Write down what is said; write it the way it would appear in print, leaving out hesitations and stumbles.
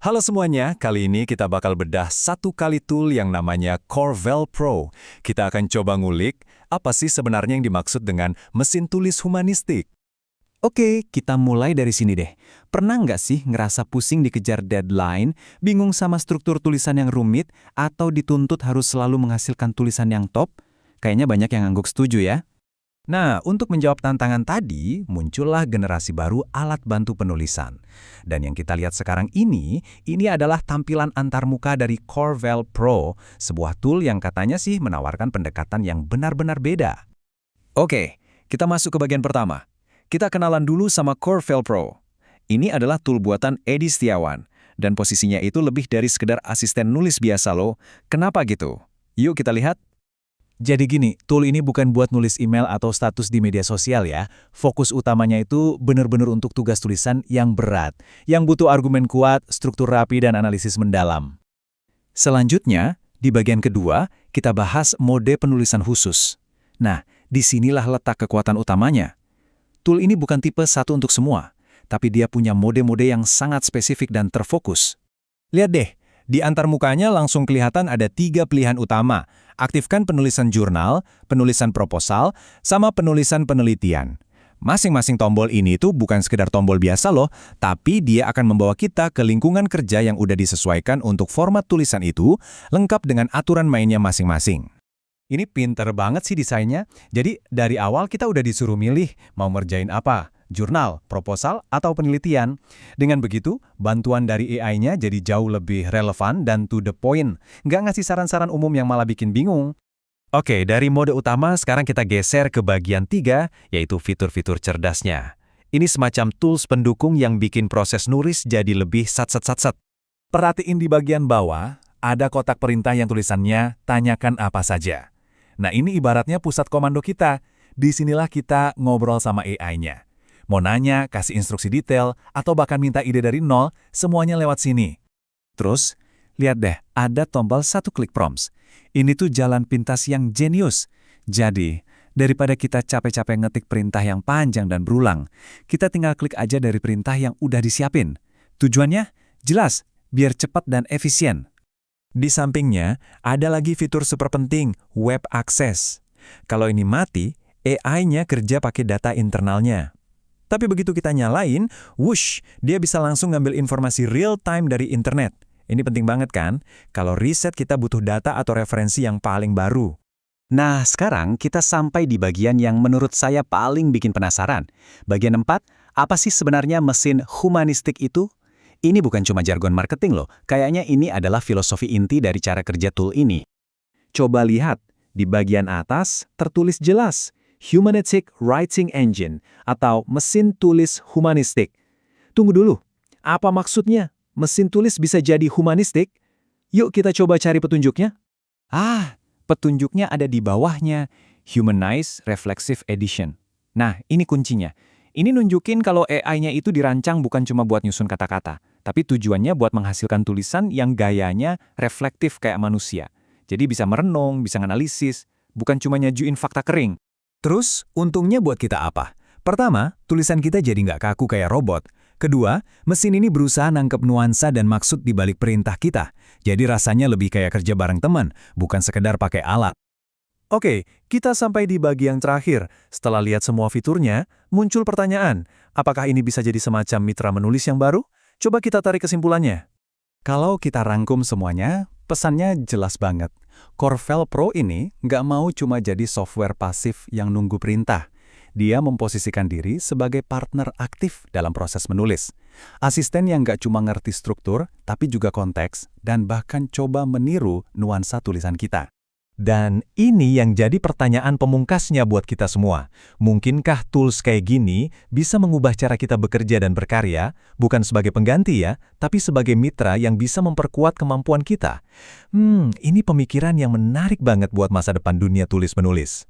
Halo semuanya, kali ini kita bakal bedah satu kali tool yang namanya Corvel Pro. Kita akan coba ngulik, apa sih sebenarnya yang dimaksud dengan mesin tulis humanistik? Oke, kita mulai dari sini deh. Pernah nggak sih ngerasa pusing dikejar deadline, bingung sama struktur tulisan yang rumit, atau dituntut harus selalu menghasilkan tulisan yang top? Kayaknya banyak yang ngangguk setuju ya. Nah, untuk menjawab tantangan tadi, muncullah generasi baru alat bantu penulisan. Dan yang kita lihat sekarang ini adalah tampilan antarmuka dari Corvel Pro, sebuah tool yang katanya sih menawarkan pendekatan yang benar-benar beda. Oke, kita masuk ke bagian pertama. Kita kenalan dulu sama Corvel Pro. Ini adalah tool buatan Edi Setiawan, dan posisinya itu lebih dari sekedar asisten nulis biasa loh. Kenapa gitu? Yuk kita lihat. Jadi gini, tool ini bukan buat nulis email atau status di media sosial ya. Fokus utamanya itu benar-benar untuk tugas tulisan yang berat, yang butuh argumen kuat, struktur rapi, dan analisis mendalam. Selanjutnya, di bagian kedua, kita bahas mode penulisan khusus. Nah, disinilah letak kekuatan utamanya. Tool ini bukan tipe satu untuk semua, tapi dia punya mode-mode yang sangat spesifik dan terfokus. Lihat deh, di antarmukanya langsung kelihatan ada 3 pilihan utama. Aktifkan penulisan jurnal, penulisan proposal, sama penulisan penelitian. Masing-masing tombol ini tuh bukan sekedar tombol biasa loh, tapi dia akan membawa kita ke lingkungan kerja yang udah disesuaikan untuk format tulisan itu, lengkap dengan aturan mainnya masing-masing. Ini pinter banget sih desainnya. Jadi dari awal kita udah disuruh milih mau ngerjain apa, jurnal, proposal, atau penelitian. Dengan begitu, bantuan dari AI-nya jadi jauh lebih relevan dan to the point. Nggak ngasih saran-saran umum yang malah bikin bingung. Oke, dari mode utama sekarang kita geser ke bagian 3, yaitu fitur-fitur cerdasnya. Ini semacam tools pendukung yang bikin proses nulis jadi lebih sat-sat-sat-sat. Perhatiin di bagian bawah, ada kotak perintah yang tulisannya tanyakan apa saja. Nah ini ibaratnya pusat komando kita. Disinilah kita ngobrol sama AI-nya. Mau nanya, kasih instruksi detail, atau bahkan minta ide dari nol, semuanya lewat sini. Terus, lihat deh, ada tombol satu klik prompts. Ini tuh jalan pintas yang jenius. Jadi, daripada kita capek-capek ngetik perintah yang panjang dan berulang, kita tinggal klik aja dari perintah yang udah disiapin. Tujuannya? Jelas, biar cepat dan efisien. Di sampingnya, ada lagi fitur super penting, web access. Kalau ini mati, AI-nya kerja pakai data internalnya. Tapi begitu kita nyalain, whoosh, dia bisa langsung ngambil informasi real-time dari internet. Ini penting banget kan? Kalau riset kita butuh data atau referensi yang paling baru. Nah, sekarang kita sampai di bagian yang menurut saya paling bikin penasaran. Bagian 4, apa sih sebenarnya mesin humanistik itu? Ini bukan cuma jargon marketing loh, kayaknya ini adalah filosofi inti dari cara kerja tool ini. Coba lihat, di bagian atas tertulis jelas, Humanistic Writing Engine, atau mesin tulis humanistik. Tunggu dulu, apa maksudnya? Mesin tulis bisa jadi humanistik? Yuk kita coba cari petunjuknya. Petunjuknya ada di bawahnya, Humanized Reflexive Edition. Nah, ini kuncinya. Ini nunjukin kalau AI-nya itu dirancang bukan cuma buat nyusun kata-kata, tapi tujuannya buat menghasilkan tulisan yang gayanya reflektif kayak manusia. Jadi bisa merenung, bisa nganalisis, bukan cuma nyajuin fakta kering. Terus, untungnya buat kita apa? Pertama, tulisan kita jadi nggak kaku kayak robot. Kedua, mesin ini berusaha nangkep nuansa dan maksud di balik perintah kita. Jadi rasanya lebih kayak kerja bareng teman, bukan sekedar pakai alat. Oke, kita sampai di bagian terakhir. Setelah lihat semua fiturnya, muncul pertanyaan, apakah ini bisa jadi semacam mitra menulis yang baru? Coba kita tarik kesimpulannya. Kalau kita rangkum semuanya, pesannya jelas banget. Corvel Pro ini nggak mau cuma jadi software pasif yang nunggu perintah. Dia memposisikan diri sebagai partner aktif dalam proses menulis. Asisten yang nggak cuma ngerti struktur, tapi juga konteks, dan bahkan coba meniru nuansa tulisan kita. Dan ini yang jadi pertanyaan pemungkasnya buat kita semua. Mungkinkah tools kayak gini bisa mengubah cara kita bekerja dan berkarya, bukan sebagai pengganti ya, tapi sebagai mitra yang bisa memperkuat kemampuan kita? Ini pemikiran yang menarik banget buat masa depan dunia tulis-menulis.